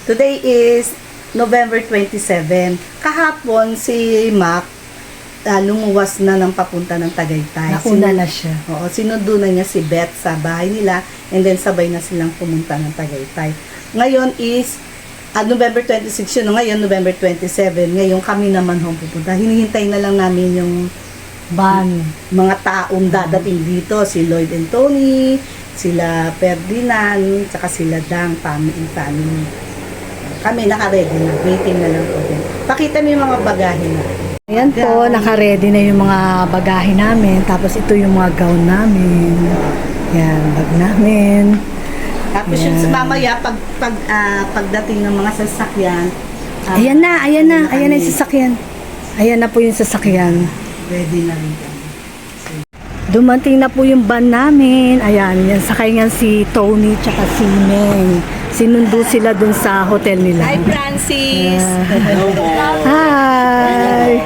Today is November 27. Kahapon si Mac lumuwas na ng papunta ng Tagaytay. Nauna na siya. Oo, sinundo na niya si Beth sa bahay nila and then sabay na silang pumunta ng Tagaytay. Ngayon is November 26 yun. Ngayon November 27. Ngayon kami naman home pupunta. Hinihintay na lang namin yung mga taong dadating dito. Si Lloyd and Tony, sila Ferdinand, tsaka sila Dang, family. Kami naka-ready na. Waiting na lang po din. Pakita mo yung mga bagahe na. Ayan po, naka-ready na yung mga bagahe namin. Tapos ito yung mga gown namin. Yan, bag namin. Tapos yung mamaya, pagdating ng mga sasakyan, Ayan na yung sasakyan. Ayan na po yung sasakyan. ready na rin kami. Dumating na po yung van namin. Ayan, yan, sakay nga si Tony tsaka si Meng. Sinundo sila dun sa hotel nila. Hi, Francis! Hi!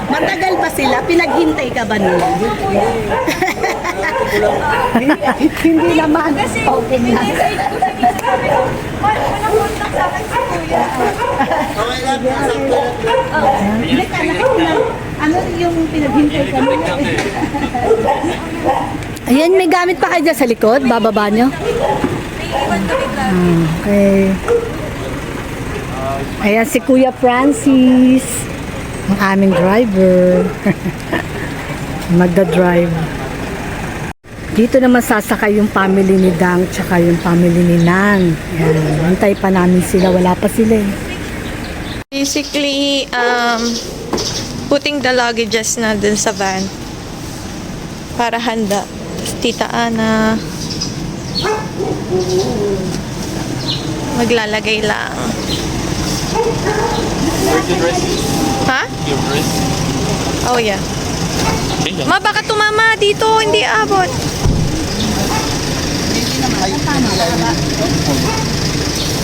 Matagal pa sila? Pinaghintay ka ba nila? Hindi naman. Okay na. Ano yung pinaghintay ka nila? Ayan, may gamit pa kayo dyan sa likod. Bababa nyo. Okay. Ayan si Kuya Francis. Ang aming driver. Magda-drive. Dito naman sasakay yung family ni Dang tsaka yung family ni Nang. Ayan, hintay pa namin sila. Wala pa sila eh. Basically, putting the luggages na dun sa van para handa. Tita Ana maglalagay lang. Ha? Oh yeah. Ma, baka tumama dito, hindi abot.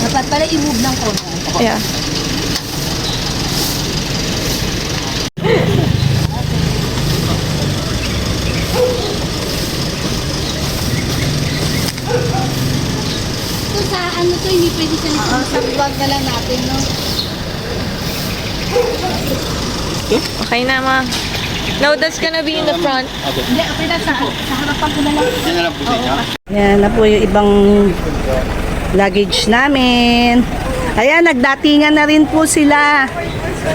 Dapat pala i-move ng konti. Yeah. Sa ano to, hindi pwede sa Sa vlog na lang natin, no? Okay na, ma. No, that's gonna be in the front. Hindi, okay na sa harapan ko na lang. Yan na po yung ibang luggage namin. Ayan, nagdatingan na rin po sila.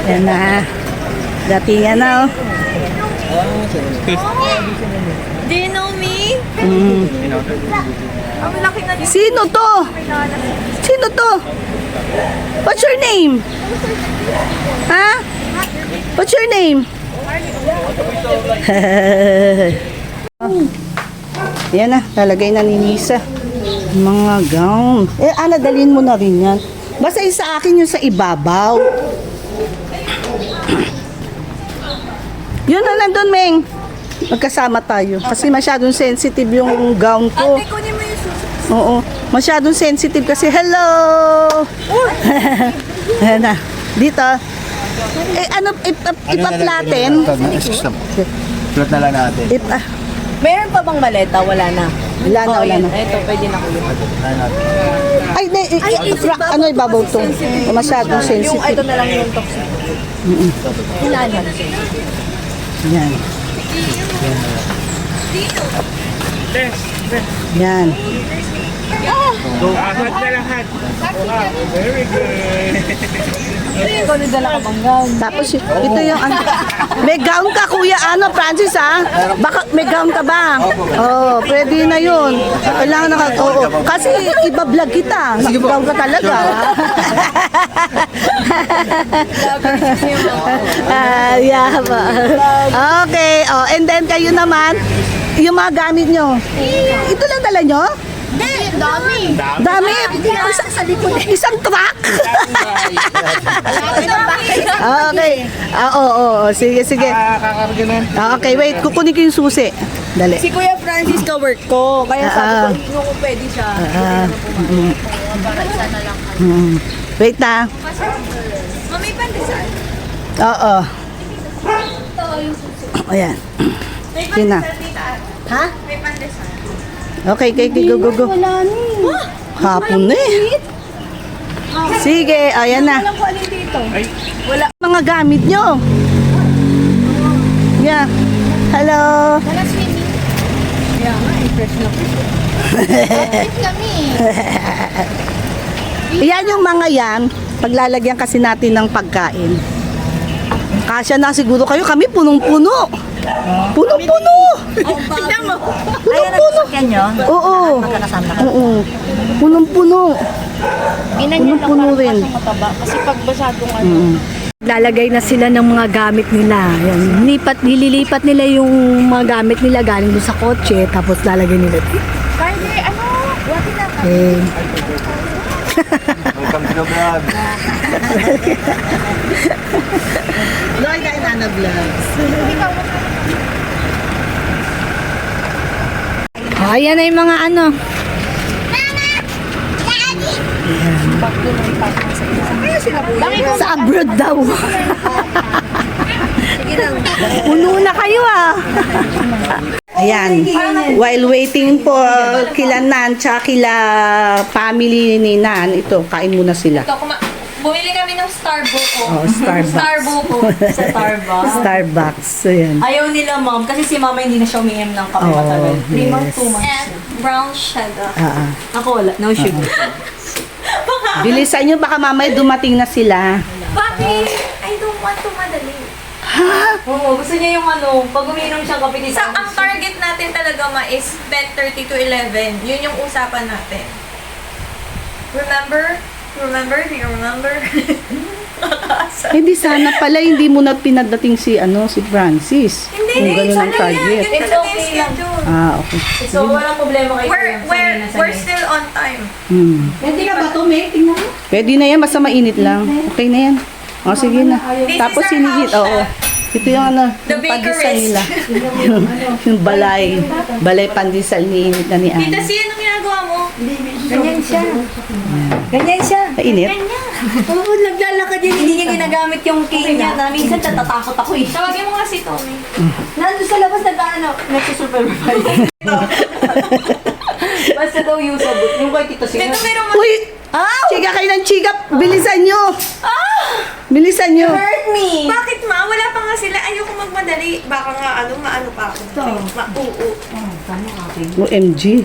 Ayan na. Datingan na, oh. Do you know me? Ang laki na dito. Sino to? Sino to? What's your name? Ha? What's your name? Yan na, lalagay na ni Nisa. Mga gown. Dalhin mo na rin yan. Basta yung sa akin yung sa ibabaw. Yun na nandun, Meng. Magkasama tayo. Kasi masyadong sensitive yung gown ko. Ate, kunin mo yung susunod. Oo. Masyadong sensitive kasi. Hello! Ayan na. Dito. Ipa-flatten. Flat na lang natin. Meron pa bang maleta? Wala na. Wala na, wala na. Ito, pwede na kulit. Ay, ano ibabaw to? Masyadong Yung sensitive. ito na lang yung toxic. Ilalan. Yan. Yan. Ikaw nagdala ka bang gown? Tapos ito yung may gown ka, Kuya Francis, ha? Baka may gown ka ba? Oh, pwede na yun. Kailangan kasi iba-vlog kita. Gown ka talaga. Yeah ba? Okay, and then kayo naman, yung mga gamit nyo. Ito lang dala nyo? Dami. Dami. Isang truck. Okay. Sige. Okay, wait. Kukunin ko yung susi. Dali. Si Kuya Francis ka-work ko. Kaya sabi ko, hindi ko pwede siya. Wait na. Mami, pandesal. Oo. Ayan. May Yun na. pandesal, tita. Ha? May pandesal. Okay, go. Wala ni. Hapon na eh. Sige, ayan na. Alam ko alin dito. Mga gamit nyo. Yeah. Hello. Wala swimming. Kaya nga, fresh na fresh. Kami. Yan yung mga yan. Paglalagyan kasi natin ng pagkain. Kasya na siguro kayo. Kami punong-puno. Punong-puno. Tignan mo. Punong-puno. nyo? Oo. Magkakasama ka. Oo. Punong-puno. Ginanyan lang Puno para rin. kasing mataba. Kasi pag masyadong ano. Lalagay na sila ng mga gamit nila. Yan. Nililipat nila yung mga gamit nila galing doon sa kotse, tapos lalagay nila. Carly, ano? Wati na ka. Eh, Welcome to the vlog. Loy na Inana Vlogs. ayan na yung mga ano. Sa abroad daw. Puno na kayo ah. Ayan. While waiting for kila Nan tsaka kila family ni Nan, ito, kain muna sila. Ito, bumili kami ng Starbucks. Oh, Starbucks. Sa Starbucks. Starbucks. So, yan. Ayaw nila, ma'am. Kasi si mama hindi na siya umiinom ng kape Oh, matagal. 3 months, yes. 2 months. And brown sugar. Ako wala. No sugar. Bilisan nyo, baka mamaya dumating na sila. Papi, I don't want to madali. Oo, gusto niya yung ano, pag umiinom siyang kape dito. Ang target natin talaga is 10:30 to 11. Yun yung usapan natin. Remember? Remember? Do you remember? Hindi sana pala, hindi mo na pinadating si Francis. Hindi, Kung ganun ang sana yan. target. Yun It's talaga okay yung lang. schedule. Okay. So, walang problema kayo. We're still on time. Hindi ka ba to, mate? Tingnan mo. Pwede na yan, basta mainit lang. Okay na yan. O, sige na. This Tapos is our hinihit, house, oo. chef. Ito yung The pandesal bakerist. nila. yung balay pandesal ni init na ni Tita, Ana. si anong ginagawa mo? Ganyan siya. Ganyan siya. Mainit? Oo, naglalakad yan. Hindi niya ginagamit yung cane niya. Na minsan natatakot ako eh. Tawagin mo nga si Tommy. Nandun sa labas nagsusupervise. Basta daw usable. Yung kay Tito Sino. Dito meron Uy! Chiga kayo ng chiga! Bilisan nyo! Bilisan nyo! Hurt me! Bakit ma? Wala pa nga sila. Ayoko magmadali. Baka nga maano pa ako. Mauo. OMG.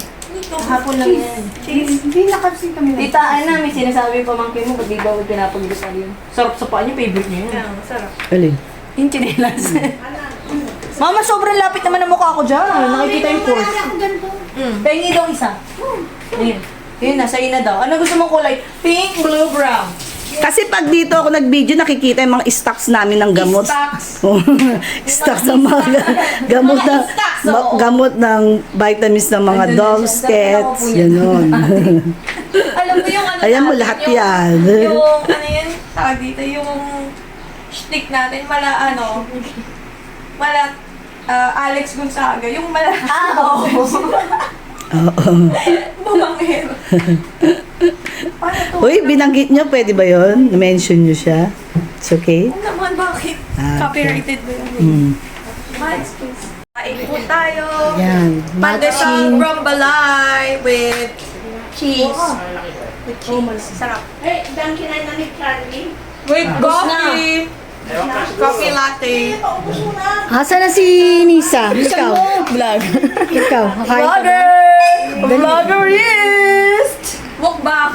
Hapon lang yan. Hindi nakapsin kami. Tita Ana, may sinasabi yung pamangkin mo, pag di ba pinapagdasal yun. Sarap sa paa niya, favorite niya yun. Kaya, masarap. Alin? Yung chinelas. Mama, sobrang lapit naman ang mukha ko dyan. Nakikita yung pores. Pengi daw isa. Ayun. Yun, nasa ina daw. Ano gusto mong kulay? Pink, blue, brown. Kasi pag dito ako nag-video, nakikita yung mga stocks namin ng gamot. Stocks. Stocks ng mga gamot Mga ng stocks, oo. gamot ng vitamins ng mga Andun na dogs, siya. Sabi cats, ko po yun. Alam mo yung ano Ayan mo, natin, lahat yung, yan. Yung ano yun, tawag dito, yung shtick natin, Alex Gonzaga, yung Oo. bumangero. Paano to? Uy, binanggit nyo, pwede ba yun? Na-mention nyo siya? It's okay? Ano naman, bakit? Ah, okay. Copyrighted ba yun? Mm. Miles, please. Kain po tayo. Yan. Pandesal from Balay with cheese. With cheese. Sarap. Eh, dang kinain na ni Carly. With coffee. Coffee latte. Asa na si Nisa? Ikaw. Vlog. Ikaw. Kakain ka ba? Vloggerist! Mukbang.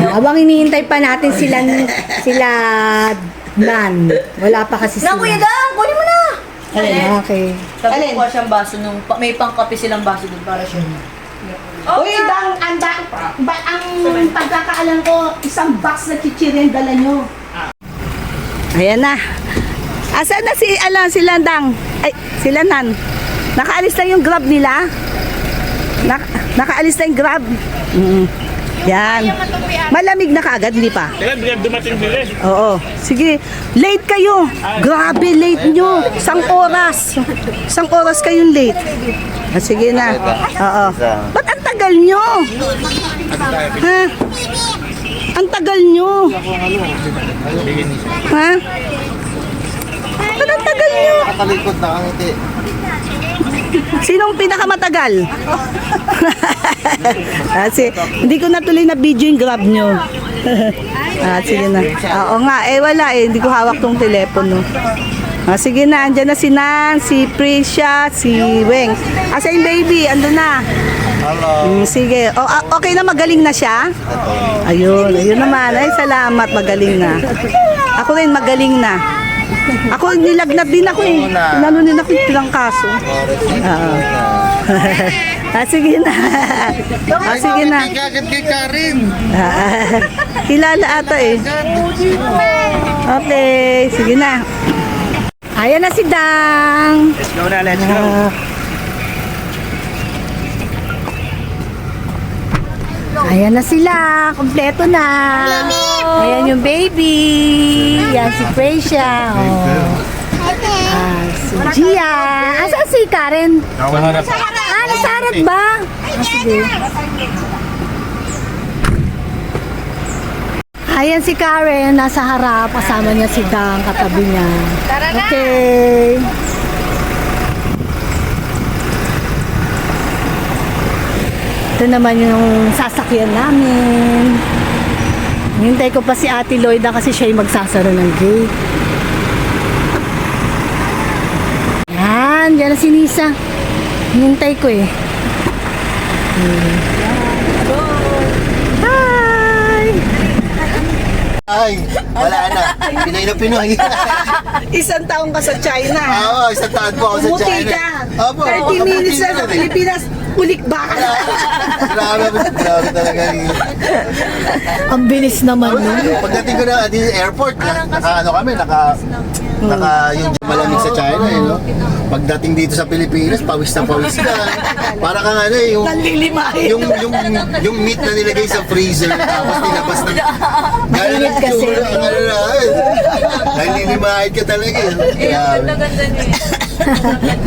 Habang iniintay pa natin sila Nan. Wala pa kasi sila. Na, Kuya Dang, kunin mo na! Okay. Sabi ko siyang baso nung, may pangkape silang baso dun para siya. Uy, ang pagkakaalam ko, isang box na chichirin dala nyo. Ayan na. Asan na si Landang? Ay, si Nan. Nakaalis na yung grab nila? Nakaalis na yung grab? Yan. Malamig na kaagad, hindi pa? Kailan dumating nila? Oo. Sige, late kayo. Grabe, late nyo. Isang oras. Isang oras kayong late. Sige na. Oo. Ba't ang tagal nyo? Ha? Ang tagal nyo. Ha? Ba't ang tagal nyo? Nakatalikod na kangiti. Sinong pinakamatagal? Hindi ko natuloy na video yung grab nyo. Sige na. Oo nga, wala hindi ko hawak tong telepono. Sige na, andyan na si Nan, si Prisha, si Weng. Asa yung baby, ando na. Hello. Sige. Okay na, magaling na siya? Ayun naman. Ay, salamat, magaling na. Ako rin, magaling na. Ako, nilagnat din ako eh. Inano din ako yung kaso. Sige na. Sige na. Kagad kay Karin. Kilala ata eh. Okay, sige na. Ayan na si Dang. Let's go na, let's go. Ayan na sila. Kompleto na. Ayan yung baby. Yan si Precia. Si Gia. Asan si Karen? Nasa harap ba? Sige. Ayan si Karen, nasa harap, kasama niya si Dang, katabi niya. Okay. Ito naman yung sasakyan namin. Hintay ko pa si Ate Lloyda kasi siya yung magsasaro ng gate. Yan na si Nisa. Hintay ko eh. Ay, wala na. Pinoy na Pinoy. Isang taong ka sa China. Oo, isang taon po ako sa Pumuti China. ka. Opo, 30 minutes na sa Pilipinas, ulik ba ka? Grabe talaga. Ang bilis naman nun. Pagdating ko na di airport, naka yung malamig sa China, no? Pagdating dito sa Pilipinas, pawis na pawis ka. Para kang yung Nanlilimahin. yung meat na nilagay sa freezer tapos nilabas na. Mainit kasi. Nanlilimahin ka talaga. Grabe.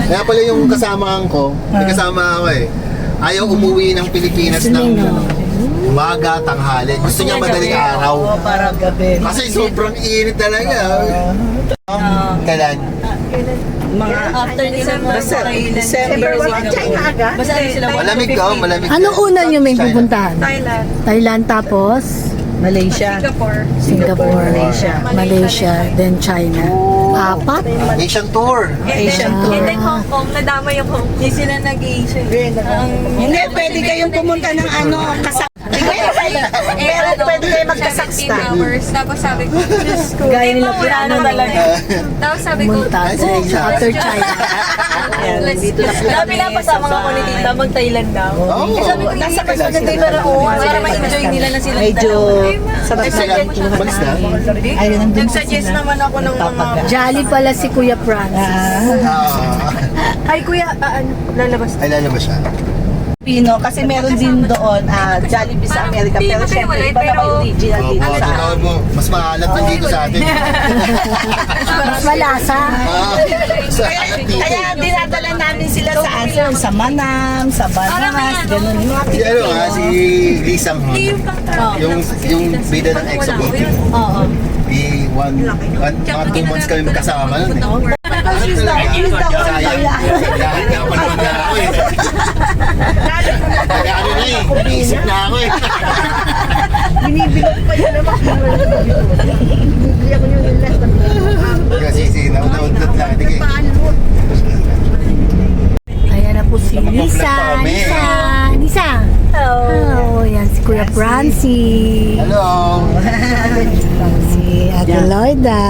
Kaya pala yung kasamahan ko, may kasama ako eh. Ayaw umuwi ng Pilipinas ng umaga, tanghali. Gusto niya madaling araw. Parang gabi. Kasi sobrang init talaga. Kailan? Mga After nila mo basta December Basta sila Malamig ka, malamig. Anong una niyo may China. pupuntahan? Thailand, Thailand tapos Malaysia. Singapore, Malaysia, then China. Apat? Asian tour. Asian And tour. then Hong Kong, nadama yung Hong Kong. Hindi sila nag-Asia. Hindi, pwede kayong pumunta ng pero pwede kayo magkasakstan. hours. Tapos sabi ko, Diyos ko. Gaya nila plano talaga. Tapos sabi ko, After China. pinapasama nga ko ni Tita mag-Thailand daw. Oo. Sabi ko, nasa kasi para ma-enjoy nila na sila. Medyo sarap na lang. Balis na? Ayun, nandun Nag-suggest naman ako ng mga... Jolly pala si Kuya Francis. Ay, kuya, lalabas. Ay, lalabas siya. Pino, kasi meron din doon Jollibee sa Amerika. Pero syempre, iba naman yung original dito Oo, sa totoo mo. Mas maalat na dito sa atin. Mas malasa. Sa atin dito. Kaya dinadala namin sila sa Manam, sa Bananas, ganun. Yung mga Si ano nga, si Lee Sang Hun. Yung bida ng Exo Oo. mga 2 months kami magkasama nun eh. She's not Sayang. Kaya nga panahon na ako eh. Kaya ano na eh, isip na ako eh. Kasi naunod lang. Tige. Ayan na po si Nisa. Nisa. Hello. Yan si Kuya Francis. Hello. Si Ate Lloyda.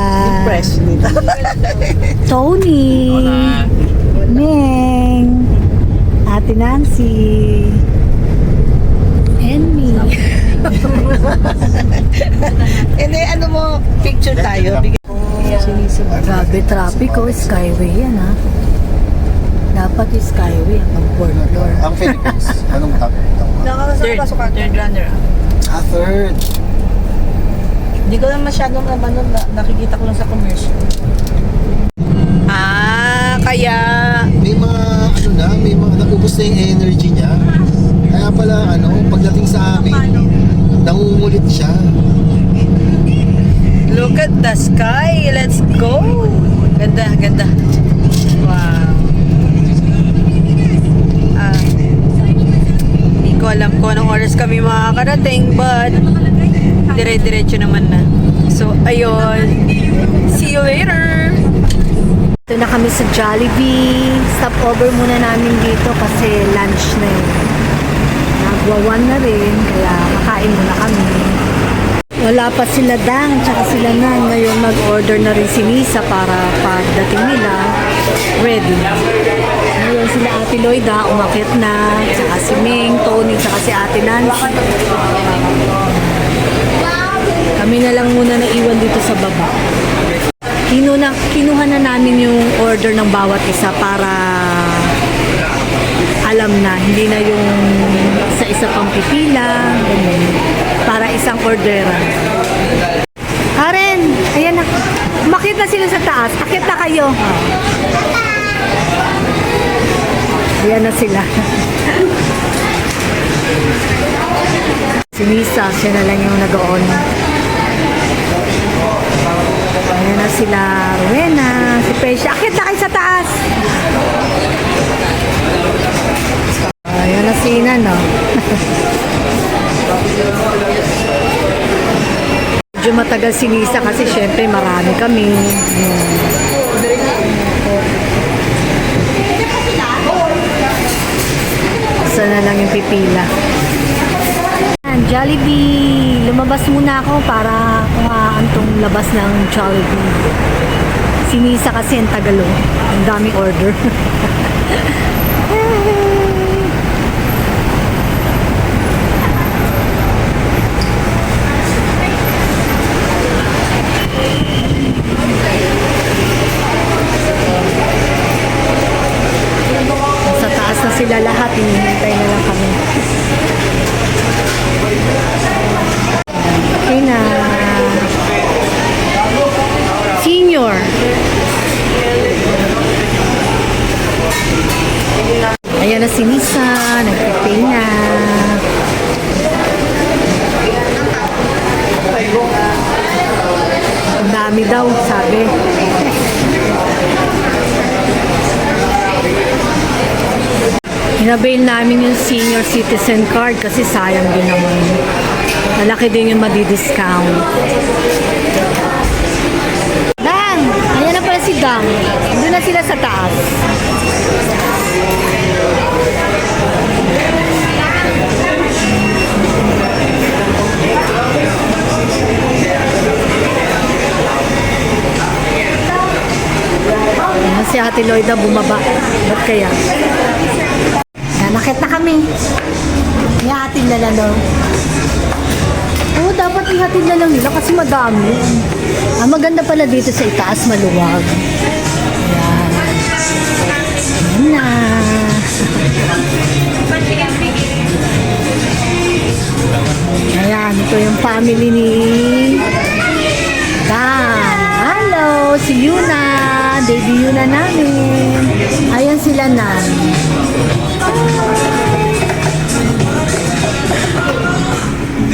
fresh dito. Tony. Meng. Ate Nancy. And me. And then, ano mo, picture tayo. Grabe traffic oh. Skyway yan ha. Dapat yung Skyway ang fourth floor. Ang Philippines. Anong top? Third runner. Third. Hindi ko lang masyadong naman nun, nakikita ko lang sa commercial. Kaya... May mga may mga nakubos na yung energy niya. Kaya pala pagdating sa amin, nangungulit siya. Look at the sky. Let's go. Ganda, ganda. Wow. Hindi ko alam kung anong oras kami makakarating, but dire-diretso naman na. So, ayun. See you later. Ito na kami sa Jollibee. Stop over muna namin dito kasi lunch na yun. Nagwa-1 na rin, kaya makain muna kami. Wala pa sila Dang, tsaka sila Nan. Ngayon mag-order na rin si Nisa para pagdating nila, ready. Ngayon sila Ate Loida, umakit na, tsaka si Ming, Tony, tsaka si Ate Nancy. Kami na lang muna naiwan dito sa baba. Kinuha na namin yung order ng bawat isa para alam na, hindi na yung isa pang pipila, ganun. Para isang orderan. Karen, ayan na. Umakit na sila sa taas. Akit na kayo. Ayan na sila. Si Nisa, siya na lang yung nag-on. Ayan na sila, Rowena, si Pesha. Akit na kayo sa taas. Ayan na si Ina, no? Medyo matagal si Nisa kasi syempre marami kami. Isa na lang yung pipila. Jollibee! Lumabas muna ako para kuhaan tong labas ng Jollibee. Si Nisa kasi ang tagalo. Ang daming order. Sa taas na sila lahat. Hinihintay na lang kami. Okay na. Senior. Ayan na si Nisa. Nag-prepay na. Ang dami daw, sabi. Inabail namin yung senior citizen card kasi sayang din naman. Malaki din yung madi-discount. Dang! Ayan na pala si Dang. Doon na sila sa taas. Ayan, si Ate Loida bumaba. Ba't kaya? Nakit na kami. Ihatid na lang daw. Oo, dapat ihatid na lang nila kasi madami. Ang maganda pala dito sa itaas, maluwag. Ayan. Ayan na. Ayan, ito yung family ni Dan. Hello, si Yuna. Baby Yuna namin. Ayan sila Nan.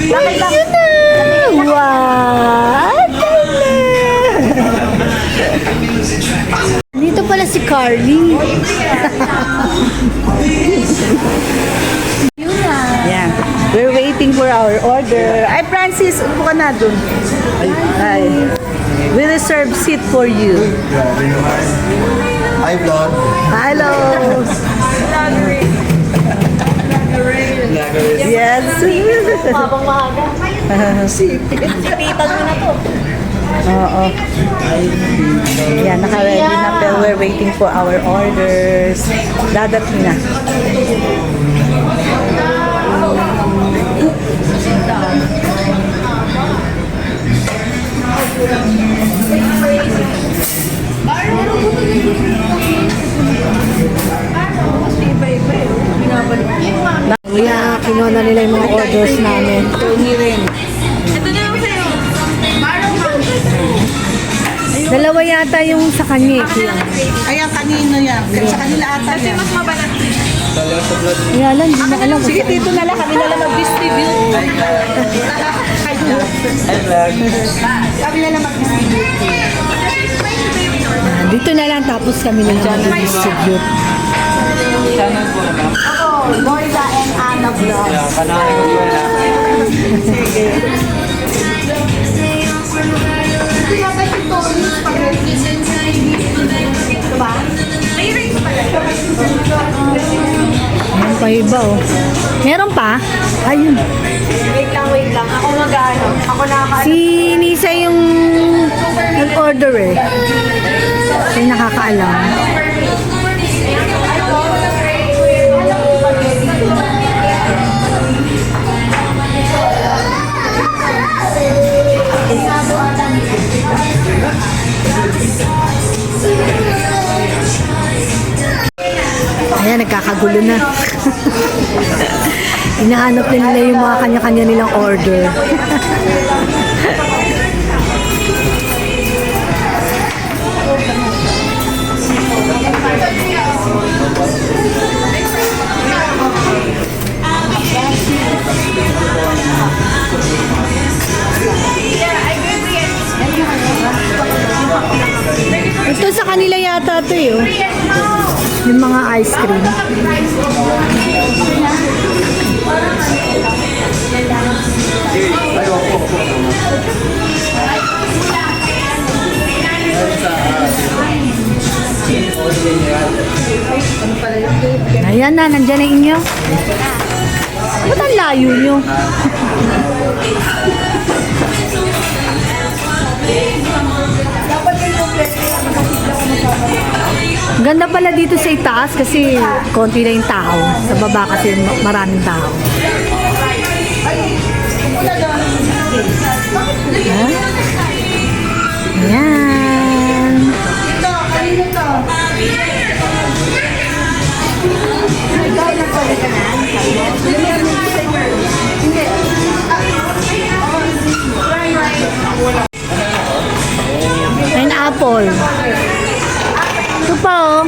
Bakit ba? What? Dito pala si Carly. Yeah. We're waiting for our order. Ay, Francis, upo ka na dun. Ay. We reserve seat for you. Hi, vlog. Hello. Yes. Habang maaga. Sipitan mo na to. Oo. Yan, naka-ready na pero we're waiting for our orders. Dadating na. Kaya kinuha na nila yung mga orders namin. Ito na yung sa'yo. Dalawa yata yung sa kanya. Ayan, kanino yan? Sa kanila ata Kasi yan. mas mabalat. Kaya lang, hindi na alam. Sige, dito na lang. Kami na lang mag-distribute. Kami na lang mag-distribute. Dito na lang tapos kami na lang mag-distribute. Ako, Loida and Anna Vlogs. Ayan pa iba oh. Meron pa? Ayun. Wait lang. Ako mag-ano. Ako nakaka... Si Nisa yung nag-order eh. Siya yung nakakaalam. Ayan, nagkakagulo na. Hinahanap na nila yung mga kanya-kanya nilang order. Ito sa kanila yata ito eh. Oh. Yung mga ice cream. Ayan na, nandyan na inyo. Ba't ang layo nyo? Ganda pala dito sa itaas kasi konti na yung tao. Sa baba kasi maraming tao. Ayan. Pineapple. Ito pa oh.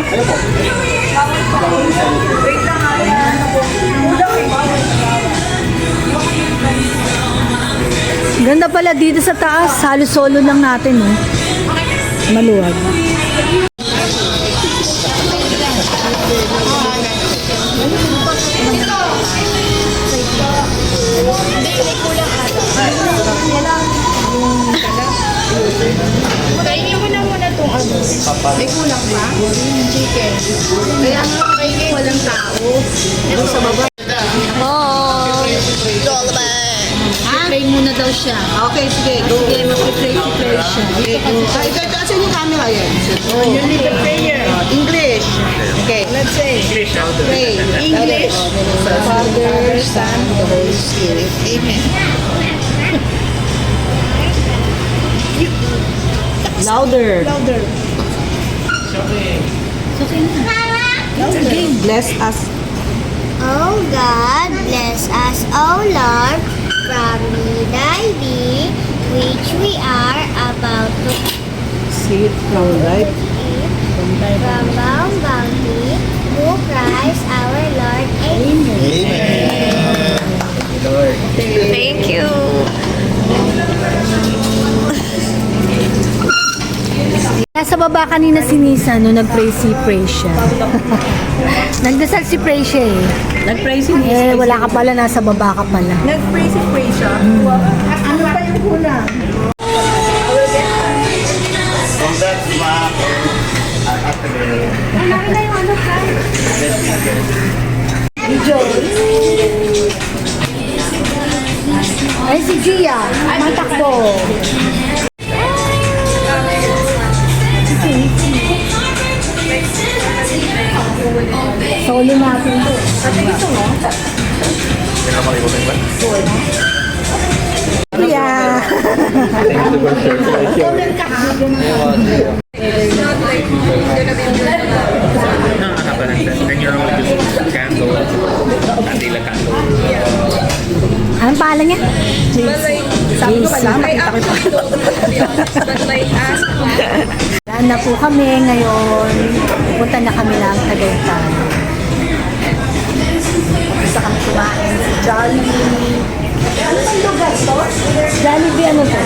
Ganda pala dito sa taas. Halos solo lang natin eh. Maluwag. Kainin mo na muna itong ano. May kulang pa? Chicken. Kaya nga kainin walang tao. Ito sa baba. Play muna daw siya. Okay, sige. Go. Sige, mag-play siya. Ito, asan yung camera yan? You need a prayer. English. Okay. Let's say. English. Pray. English. Father, Son, the Holy Spirit. Amen. Louder. Louder. Okay. Bless us. Oh God, bless us, O Lord, from the diving which we are about to Sit from right. eat, from bounty, through Christ our Lord. Amen. Thank you. Nasa baba kanina si Nisa no, nag-pray si Prasia. Nagdasal si Prasia eh. Nag-pray si Eh, wala ka pala, nasa baba ka pala. Nag-pray si Prasia. Ano pa yung kulang? Ay, si Gia, matakbo. Solo natin to. Yeah. Then you're only just candle, kandila candle. Anong pangalan niya? Sabi ko pala, makita ko pa. Daan na po kami ngayon. Pupunta na kami ng Tagaytay. kumain sa Jollibee. Ano bang lugar to? Jollibee ano to?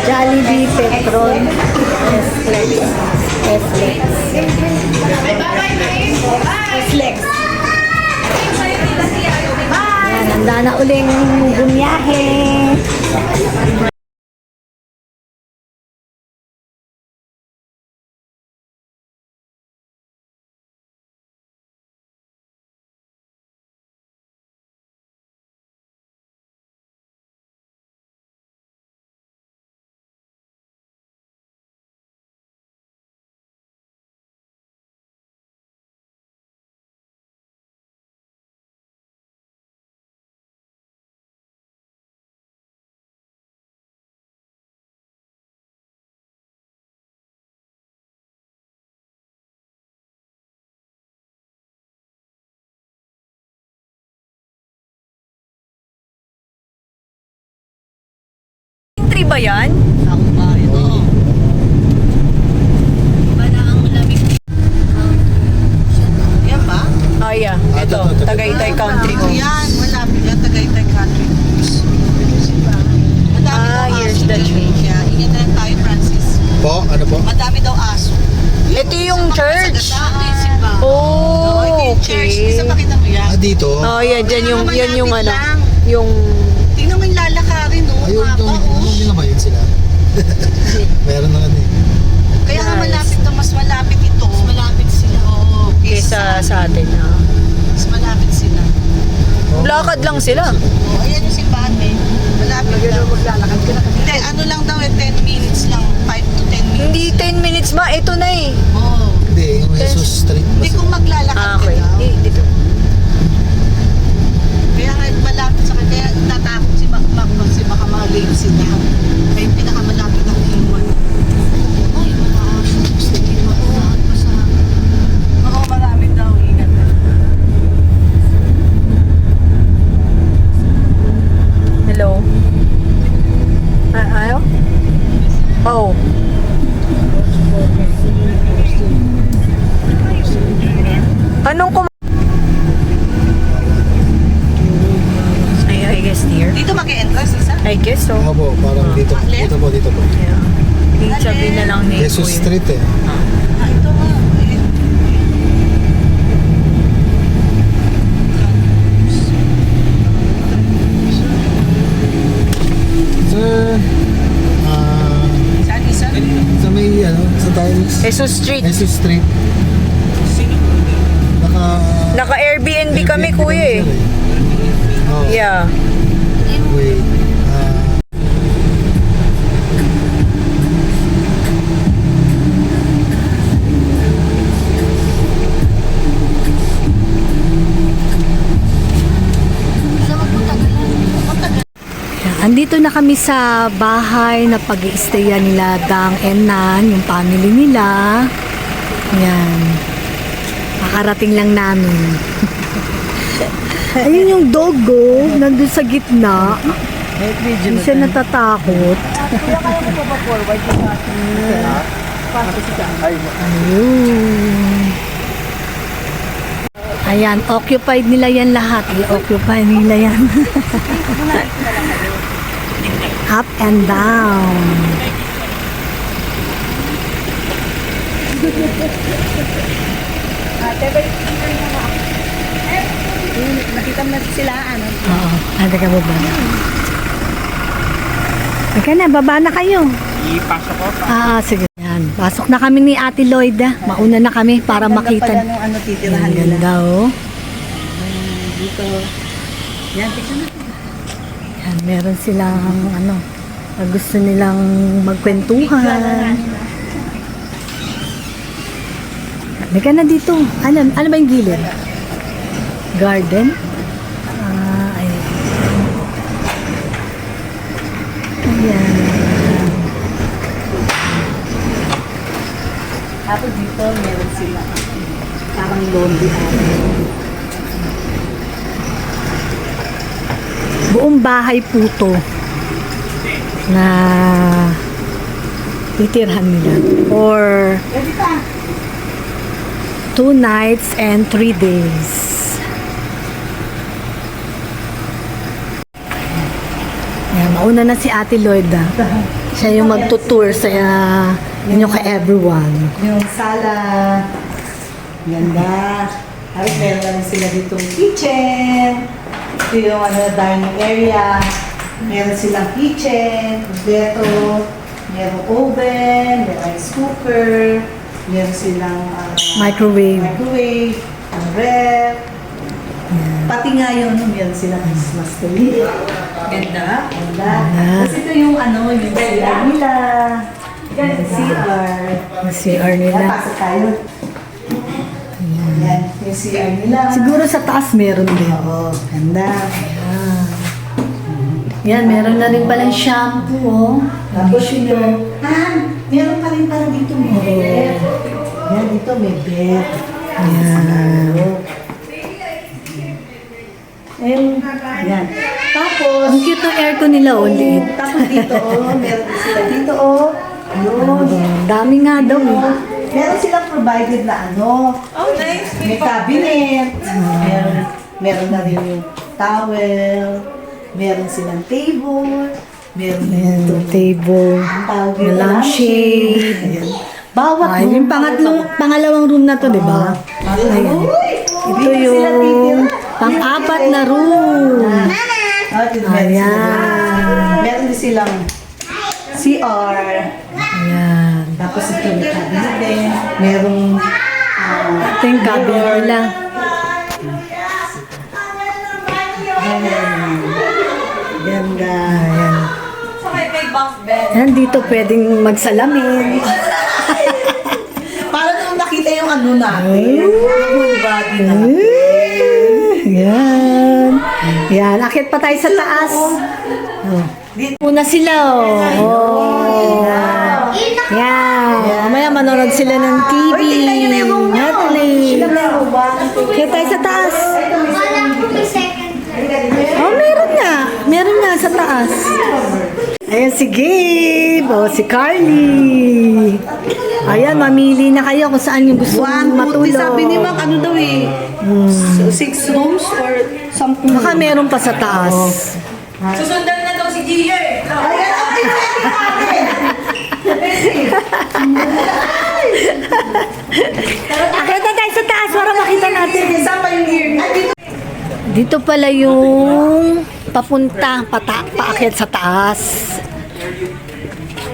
Jollibee Petron S-Flex. S-Flex. S-Flex. Yan, handa na uling bumiyahe. Entry ba yan? Yan ba? Oh yeah, ito. Tagaytay Country Homes. Yan, malapit yan. Tagaytay Country. Madami daw here's aso the dyan. tree. Kaya ingat na lang tayo, Francis. Po, ano po? Madami daw aso. Ito yung church. Oh, Oh, church. okay. Isa pakita mo yan. Dito. Oh, yeah, dyan yung, yan yung ano, Malapit lang. yung, Tingnan mo yung lalakarin, no? Ayun, Mapa, oh. yun naman yun sila. Meron na eh. Kaya nga Nice. malapit na mas malapit ito. Mas malapit sila. Oo. kesa sa atin. Mas malapit sila. Lakad lang sila. Oh, ayan yung simbahan eh. Malapit lang. Maglalakad ka na. Hindi, ano lang daw eh, 10 minutes lang. 5 to 10 minutes. Hindi 10 minutes ma, ito na eh. Oo. Hindi, yung Jesus Street. Hindi kung maglalakad Okay. ka daw. Dito. Kaya nga malapit sa kanya, kaya natakot si Makmak kasi baka ma-late sila. Kaya yung pinakamalapit ng iwan. Ay, mga aso. Sige, makuhaan pa sa... Oo, maraming daw. Ingat na. Hello? Ayaw? Oh. Anong I guess near. Dito mag-e-entrance isa. I guess so. Ako po, parang dito. left? Dito po. Yeah. Sabi na lang ni Jesus Kuya. Street eh. Ah, ito nga. Sir, Saan isa? sa may, sa tayo, Jesus Street. Jesus Street. Naka... Naka-Airbnb kami, kuya eh. Oh, Yeah. wait. Andito na kami sa bahay na pag-i-stayan nila Dang and Nan, yung family nila. Yan. Makarating lang namin. Ayun yung doggo, nandun sa gitna. Hindi siya natatakot. Ayun. Ayan, occupied nila yan lahat. I-occupy nila yan. Up and down. Nakita mo na sila, ano? Oo, anda ka baba. Teka na, baba na kayo. Ipasok ko pa. Sige. Yan, pasok na kami ni Ate Lloyd. Mauna na kami para makita. Nung ano, titirahan Ang nila. ganda oh. Dito. Yan, tignan na. Yan, meron silang pag gusto nilang magkwentuhan. Halika na dito. Ano ba yung gilid? Garden? Ayun. Ayan. Tapos dito, meron sila. Parang lonely area. Buong bahay po to na titirhan nila. Or 2 nights and 3 days. Yan, mauna na si Ate Lloyda. Siya yung magtutour sa inyo ka everyone. Yung sala. Ganda. Tapos meron na rin sila ditong kitchen. Ito yung dining area. Meron silang kitchen, kompleto. Merong oven, may rice cooker. Meron silang Microwave. ref. Pati nga yun, meron silang Christmas tree. Ganda. Tapos ito yung yung CR nila. Yung CR. Yung CR Yan, nila. pasok tayo. Yan, yung CR nila. Siguro sa taas meron din. Oo, ganda. Yan, meron na rin palang shampoo, oh. Tapos ito, meron pa rin parang dito may bed. Yan, dito may bed. Yan. Yan. Tapos, Ang cute ng aircon nila, oh. Liit. tapos dito, meron din sila dito, Yun. Dami nga daw, eh. Meron silang provided na Oh, nice. may cabinet. Meron na rin yung towel. Meron silang table. Meron na Ayan, yung table. tawag May lampshade. Ayan. Bawat Ay, yung pangalawang room na to, di ba? Ayan. Ito yung pang-apat na room. Ayan. Meron din silang CR. Ayan. Tapos ito yung cabinet din. Merong Ito yung cabinet nila. ganda. Ayan. Sakay may bunk bed. Ayan, dito pwedeng magsalamin. Para nung nakita yung natin. Yung whole body natin. Yan. Yan. Akit pa tayo sa taas. Oh. Una sila, oh. Oh. Yan. Mamaya manonood sila ng TV. Netflix. Kaya tayo sa taas. Wala ko may second floor. Oh, meron nga. Meron nga sa taas. Ayan si Gabe. Oh, si Carly. Ayan, mamili na kayo kung saan yung gusto mong matulog. Sabi ni Mac, daw eh. So, 6 rooms or something. Baka meron pa sa taas. Susundan na daw si Gia eh. Akit na tayo sa taas para makita natin. Saan pa yung ear? Dito pala yung papunta, paakyat sa taas.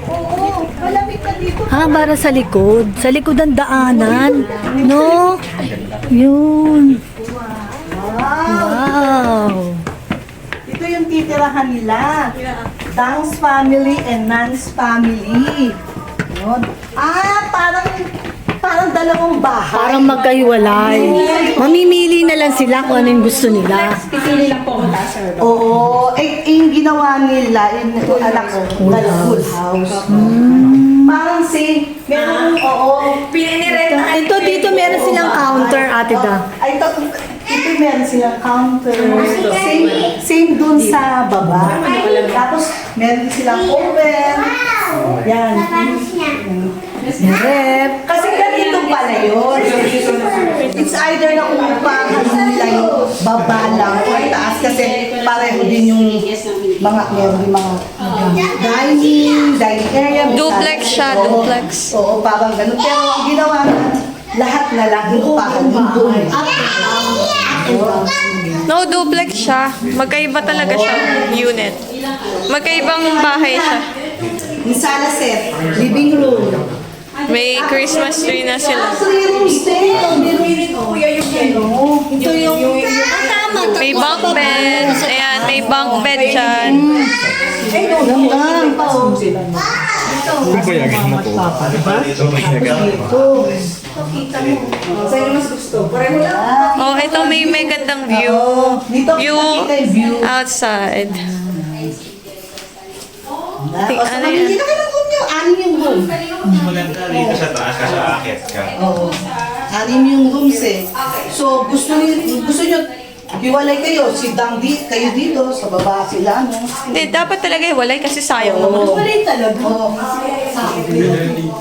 Oo, malamig na dito. Para sa likod. Sa likod ang daanan. No? Yun. Wow. Ito yung titirahan nila. Dang's family and Nan's family. Yun. Parang dalawang bahay. Parang magkahiwalay. Mamimili na lang sila kung ano yung gusto nila. Oo. Yung ginawa nila, yung anak ko, full house. Parang meron, Ito dito meron silang counter, Ate Da. Ito meron silang counter. Same dun sa baba. Tapos, meron silang oven. Yan. Rep. Kasi ganito pala yun. It's either na uupahan nila yung baba lang or taas kasi pareho din yung meron din mga dining area. may Duplex siya, Oo. duplex. Oo, parang ganun. Pero ang ginawa na, lahat na lang inupahan yung doon. No, duplex siya. Magkaiba talaga siya. Unit. Magkaibang bahay siya. Yung sala set, living room. May Christmas tree na sila. 3 rooms din. Ito yung May bunk bed. Ayan, may bunk bed dyan. ganda. Papayagan mo po. Sa'yo mas gusto. Pareho lang. Oh, ito may gandang view. Dito View nakita yung view. outside. Tapos mamili na kayo ng room nyo. 6 yung room. Maganda dito sa taas kasi aakyat ka. Oo. 6 yung rooms eh. So, gusto nyo Hiwalay kayo. Si Dang kayo dito. Sa baba sila, no? Hindi, dapat talaga hiwalay kasi sayang naman. Hiwalay talaga. Oo.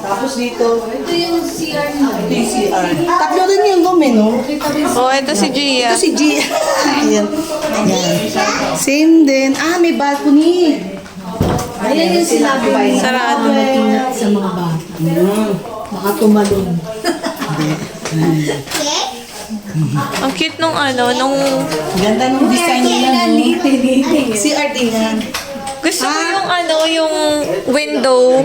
Tapos dito. Ito yung CR na. Ito yung CR. Tatlo rin yung room, eh, no? Oh, ito si Gia. Ito si G. Ayan. Ayan. Same din. May balcony. Ayan yung sinabi ko. Sarado. Sa mga bata. Baka tumalon. Ang cute nung nung Ganda nung design nila. CR din yan. gusto ko yung yung window.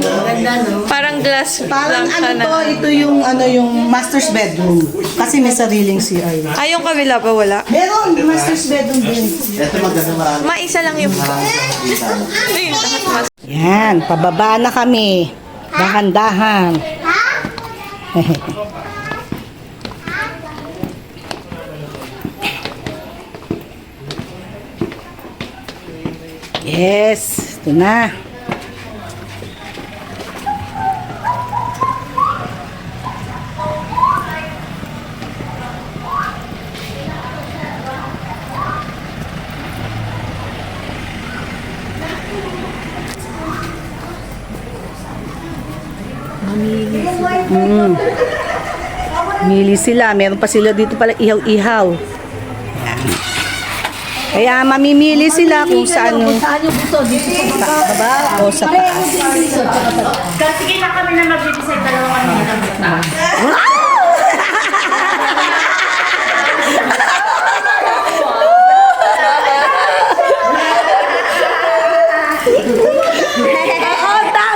Parang glass Parang lang siya na. ito yung yung master's bedroom. Kasi may sariling CR. Ay, yung kabila ba wala? Meron, master's bedroom din. Ito maganda marami. Maisa lang yung Ayun, lahat mas. Yan, pababa na kami. Dahan-dahan. Yes, ito na. Mili sila. Meron pa sila dito pala ihaw-ihaw. Yan. Kaya mamimili sila kung saan yung Saan yung gusto? Dito sa sa baba o sa taas. Sige na kami na mag-decide, dalawa kami na.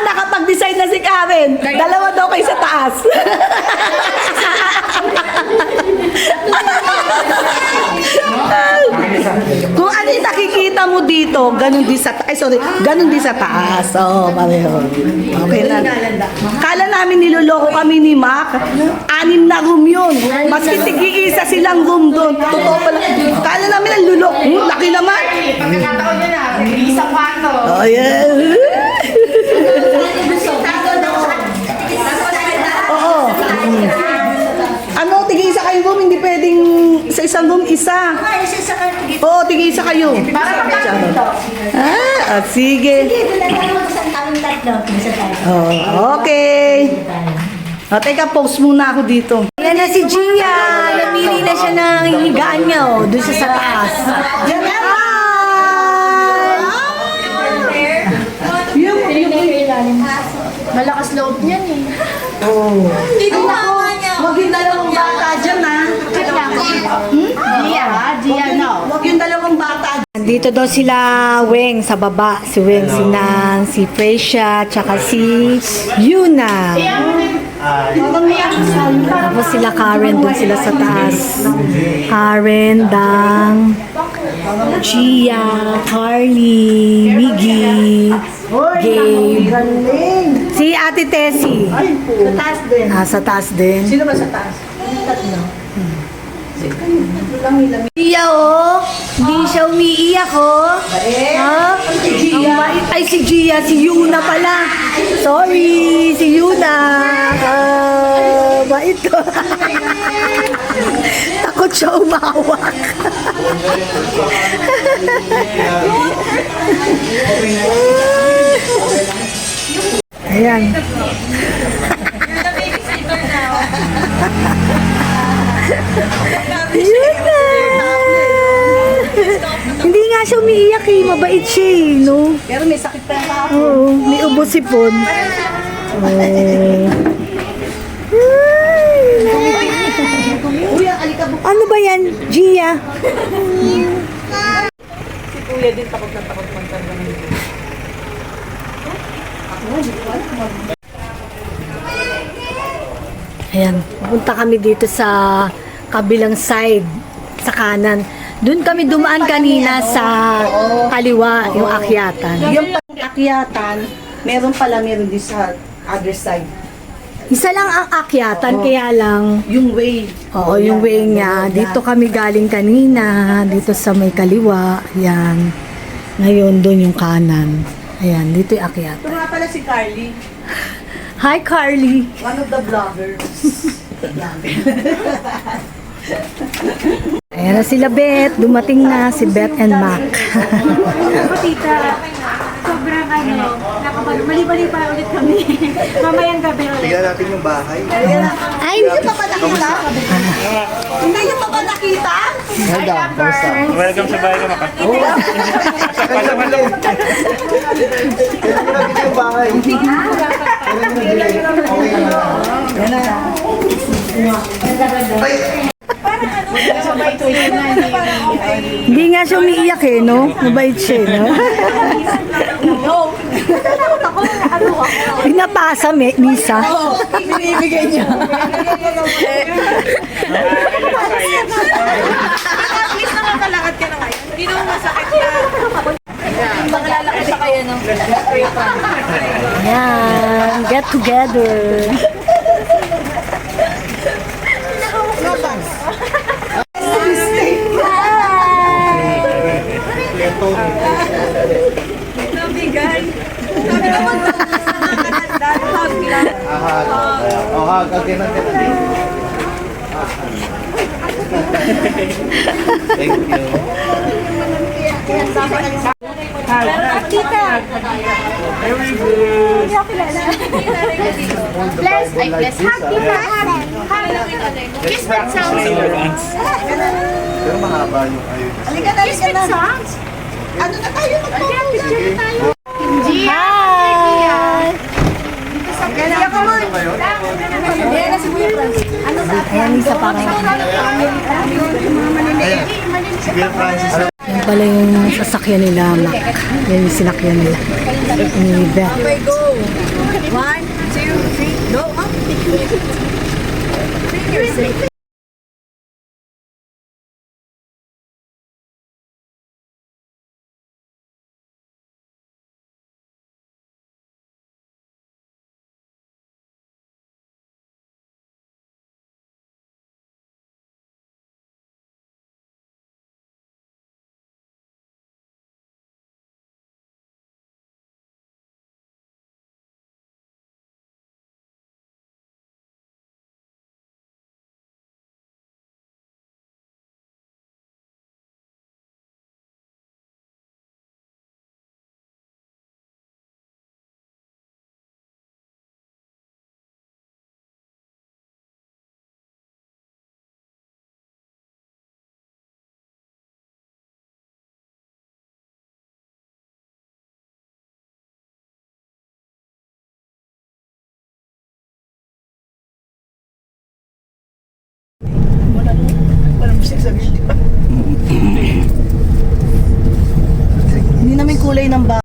Nakapag-decide na si Karen. Dalawa daw kayo sa taas. Kung ano yung nakikita mo dito, ganun din sa ganun din sa taas. Pareho. Okay lang. Kala namin niloloko kami ni Mac. 6 na room yun. Maski tig-iisa silang room doon. Totoo pala. Kala namin ang lulok. Laki naman. Pagkakataon nyo na, isang kwarto. Oh, yeah. Oo. Ano, tig-isa kayo room, hindi pwedeng sa isang room isa. Oo, tig-isa kayo. Sige. Oh, okay. O, teka, post muna ako dito. Yan na si Gia. Namili na siya ng higaan niya, doon siya sa taas. Malakas loob niyan eh. Huwag yung dalawang bata dyan, ha? Gia, no. Huwag yung dalawang bata. Dito daw sila Weng sa baba. Si Weng, si Nang, si Fresia, tsaka si Yuna. Tapos sila Karen, doon sila sa taas. Karen, Dang, Gia, Carly, Miggy, Gabe. Si Ate Tessie. Sa taas din. Sa taas din. Sino ba sa taas? Gia, hindi siya umiiyak, Ha? Ang bait. Ay, si Gia, si Yuna pala. Sorry, si Yuna. Bait ko. Takot siya umawak. Ayan. Yuna! Hindi nga siya umiiyak mabait siya no? Pero may sakit pa yung kahapon. Oo, may ubo sipon. Uy, ang alikabok. Ano ba yan, Gia? Si Kuya din takot na takot magkarga ng Ayan, pupunta kami dito sa kabilang side, sa kanan. Doon kami dumaan kanina sa kaliwa, yung akyatan. Yung akyatan, meron din sa other side. Isa lang ang akyatan, kaya lang, Yung way. oo, yung way niya. Dito kami galing kanina, dito sa may kaliwa, ayan. Ngayon, doon yung kanan. Ayan, dito yung akyatan. Ito nga pala si Carly. Hi, Carly! One of the vloggers. Ayan na sila Beth. Dumating na si Beth and Mac. Ako, tita, sobrang mali-mali pa ulit kami. Mamayang gabi ulit. Tingnan natin yung bahay. Ay, hindi pa ba nakita? Hindi niyo pa ba nakita? Welcome sa bahay ko, Maka. Pasok, pasok. Tingnan natin yung bahay. Hindi nga siya umiiyak eh, no? Mabait siya, eh, no? Pinapasa, Misa. Binibigay niya. At least nakakalakad ka na ngayon. Hindi naman masakit na. Pangalalaki sa kaya, no? Ayan, get together. Nabigay. Sabi naman sa nakakanda. Hug lang. Oh, hug. Okay na. Thank you. Bless, ay bless. Happy Kiss with sounds. Pero mahaba yung ayun. Kiss with sounds. Ano na tayo? Picture tayo. Hi! Ayan, isa parang. Sige, Francis. Yan pala yung sasakyan nila, Mac. Yan yung sinakyan nila. Ni Beth. Okay, go. 1, 2, 3, go. Up.